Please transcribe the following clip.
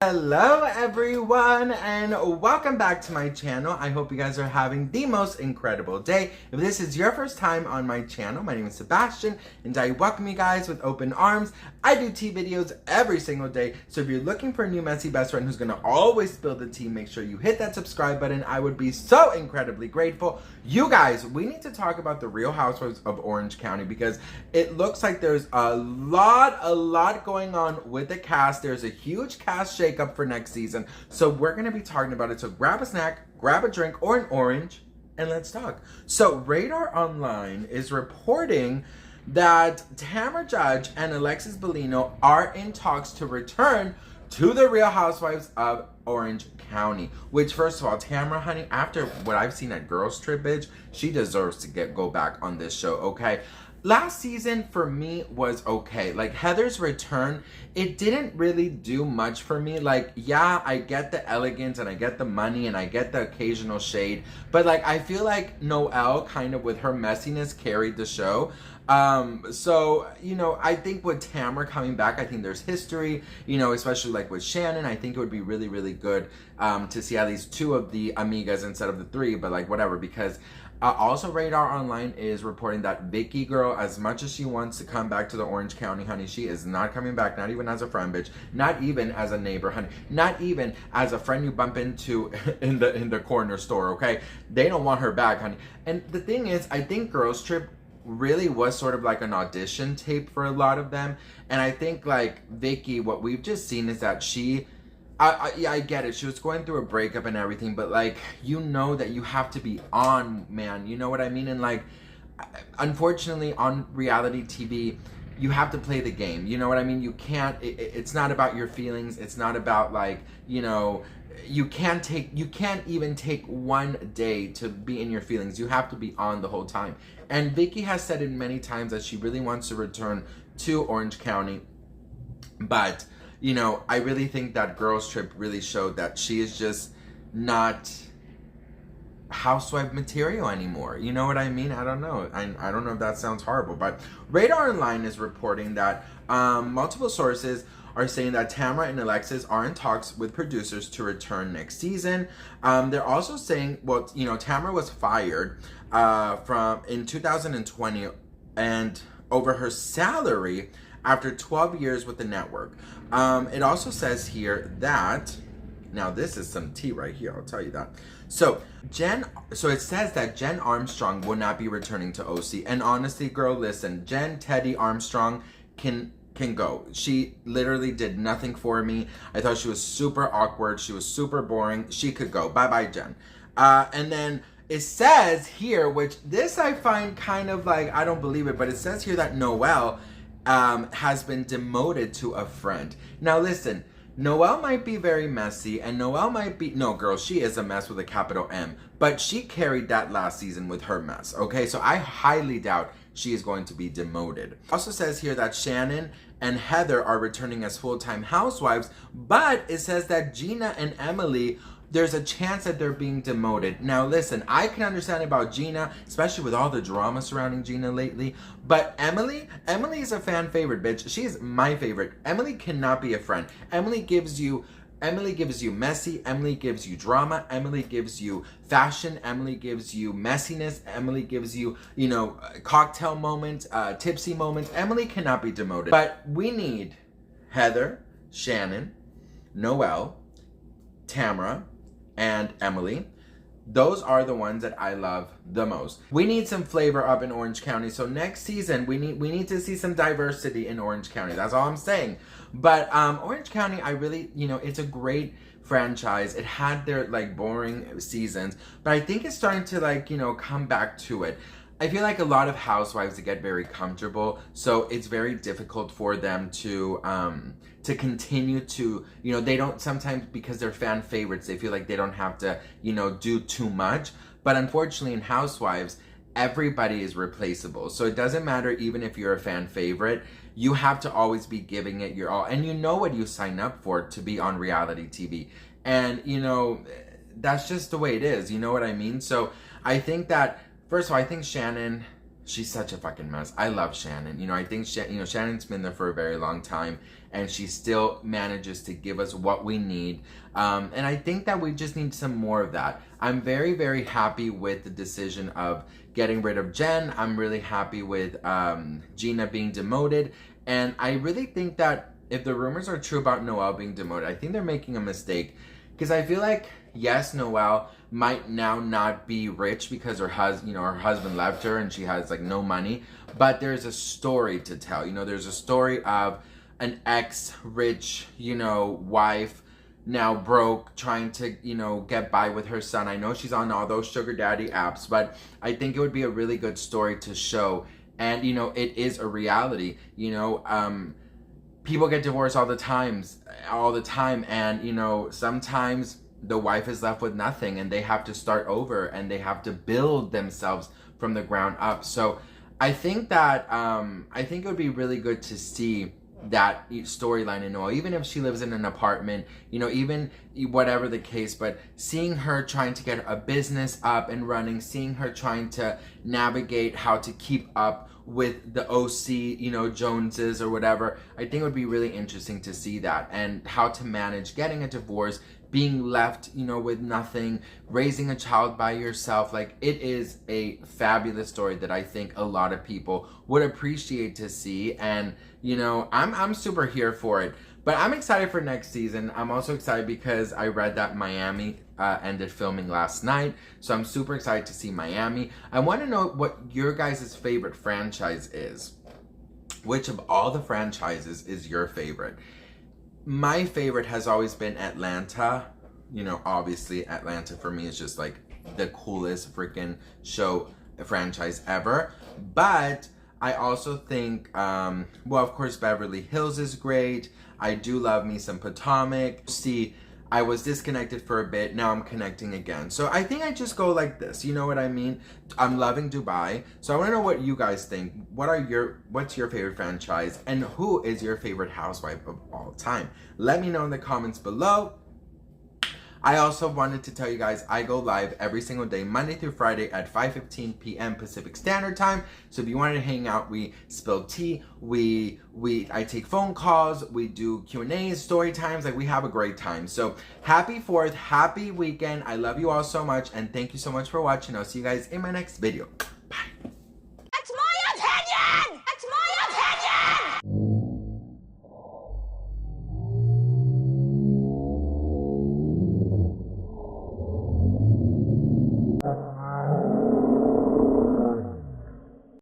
Hello everyone and welcome back to my channel. I hope you guys are having the most incredible day. If this is your first time on my channel, my name is Sebastian and I welcome you guys with open arms. I do tea videos every single day, so if you're looking for a new messy best friend who's gonna always spill the tea, make sure you hit that subscribe button. I would be so incredibly grateful. You guys, we need to talk about the Real Housewives of Orange County because it looks like there's a lot going on with the cast. There's a huge cast shakeup for next season, so we're gonna be talking about it. So grab a snack, grab a drink or an orange, and let's talk. So Radar Online is reporting that Tamra Judge and Alexis Bellino are in talks to return to the Real Housewives of Orange County. Which, first of all, Tamra, honey, after what I've seen at Girls Trip, bitch, she deserves to go back on this show, okay? Last season for me was okay. Like Heather's return, it didn't really do much for me. Like, yeah, I get the elegance and I get the money and I get the occasional shade, but like I feel like Noelle kind of with her messiness carried the show. So, you know, I think with Tamra coming back, I think there's history, you know, especially like with Shannon. I think it would be really good to see at least two of the amigas instead of the three, but like whatever, because also Radar Online is reporting that Vicky girl, as much as she wants to come back to the Orange County, honey, she is not coming back, not even as a friend, bitch, not even as a neighbor, honey, not even as a friend you bump into in the corner store, okay? They don't want her back, honey. And the thing is, I think Girls Trip really was sort of like an audition tape for a lot of them, and I think like Vicky, what we've just seen is that she yeah, I get it. She was going through a breakup and everything, but like, you know that you have to be on, man. You know what I mean? And like, unfortunately, on reality TV, you have to play the game. You know what I mean? You can't, it's not about your feelings. It's not about like, you know, you can't even take one day to be in your feelings. You have to be on the whole time. And Vicky has said it many times that she really wants to return to Orange County, but you know, I really think that Girls Trip really showed that she is just not housewife material anymore. You know what I mean? I don't know. I don't know if that sounds horrible, but Radar Online is reporting that multiple sources are saying that Tamra and Alexis are in talks with producers to return next season. They're also saying, well, you know, Tamra was fired in 2020 and over her salary after 12 years with the network. It also says here that, now this is some tea right here, I'll tell you that. So it says that Jen Armstrong will not be returning to OC. And honestly, girl, listen, Jen Teddy Armstrong can go. She literally did nothing for me. I thought she was super awkward. She was super boring. She could go. Bye-bye, Jen. And then it says here, which this I find kind of like, I don't believe it, but it says here that Noelle has been demoted to a friend. Now listen, Noelle might be very messy and Noelle might be, no girl, she is a mess with a capital M, but she carried that last season with her mess, okay? So I highly doubt she is going to be demoted. It also says here that Shannon and Heather are returning as full-time housewives, but it says that Gina and Emily, there's a chance that they're being demoted. Now listen, I can understand about Gina, especially with all the drama surrounding Gina lately, but Emily is a fan favorite, bitch. She's my favorite. Emily cannot be a friend. Emily gives you messy, Emily gives you drama, Emily gives you fashion, Emily gives you messiness, Emily gives you, you know, cocktail moments, tipsy moments. Emily cannot be demoted. But we need Heather, Shannon, Noelle, Tamra, and Emily. Those are the ones that I love the most. We need some flavor up in Orange County. So next season, we need to see some diversity in Orange County. That's all I'm saying. But Orange County, I really, you know, it's a great franchise. It had their like boring seasons, but I think it's starting to like, you know, come back to it. I feel like a lot of housewives get very comfortable, so it's very difficult for them to continue to, you know, they don't, sometimes because they're fan favorites, they feel like they don't have to, you know, do too much. But unfortunately in Housewives, everybody is replaceable. So it doesn't matter even if you're a fan favorite, you have to always be giving it your all. And you know what you sign up for to be on reality TV. And, you know, that's just the way it is. You know what I mean? So I think that, first of all, I think Shannon, she's such a fucking mess. I love Shannon. You know, I think Shannon's been there for a very long time, and she still manages to give us what we need. And I think that we just need some more of that. I'm very, very happy with the decision of getting rid of Jen. I'm really happy with Gina being demoted. And I really think that if the rumors are true about Noelle being demoted, I think they're making a mistake. Because I feel like, yes, Noelle might now not be rich because her husband left her and she has like no money. But there's a story to tell. You know, there's a story of an ex-rich, wife, now broke, trying to, get by with her son. I know she's on all those sugar daddy apps, but I think it would be a really good story to show. And, it is a reality. People get divorced all the time. And, sometimes the wife is left with nothing and they have to start over and they have to build themselves from the ground up. So I think that, I think it would be really good to see that storyline in Noelle, even if she lives in an apartment, even whatever the case, but seeing her trying to get a business up and running, seeing her trying to navigate how to keep up with the OC, Joneses or whatever, I think it would be really interesting to see that, and how to manage getting a divorce, being left, with nothing, raising a child by yourself. Like, it is a fabulous story that I think a lot of people would appreciate to see. And, I'm super here for it. But I'm excited for next season. I'm also excited because I read that Miami ended filming last night. So I'm super excited to see Miami. I want to know what your guys' favorite franchise is. Which of all the franchises is your favorite? My favorite has always been Atlanta. Obviously Atlanta for me is just like the coolest freaking show franchise ever. But I also think, well, of course, Beverly Hills is great. I do love me some Potomac. See, I was disconnected for a bit. Now I'm connecting again. So I think I just go like this. You know what I mean? I'm loving Dubai. So I want to know what you guys think. What's your favorite franchise? And who is your favorite housewife of all time? Let me know in the comments below. I also wanted to tell you guys I go live every single day, Monday through Friday at 5:15 p.m. Pacific Standard Time. So if you wanted to hang out, we spill tea, I take phone calls, we do Q&As, story times, like we have a great time. So happy 4th, happy weekend. I love you all so much and thank you so much for watching. I'll see you guys in my next video.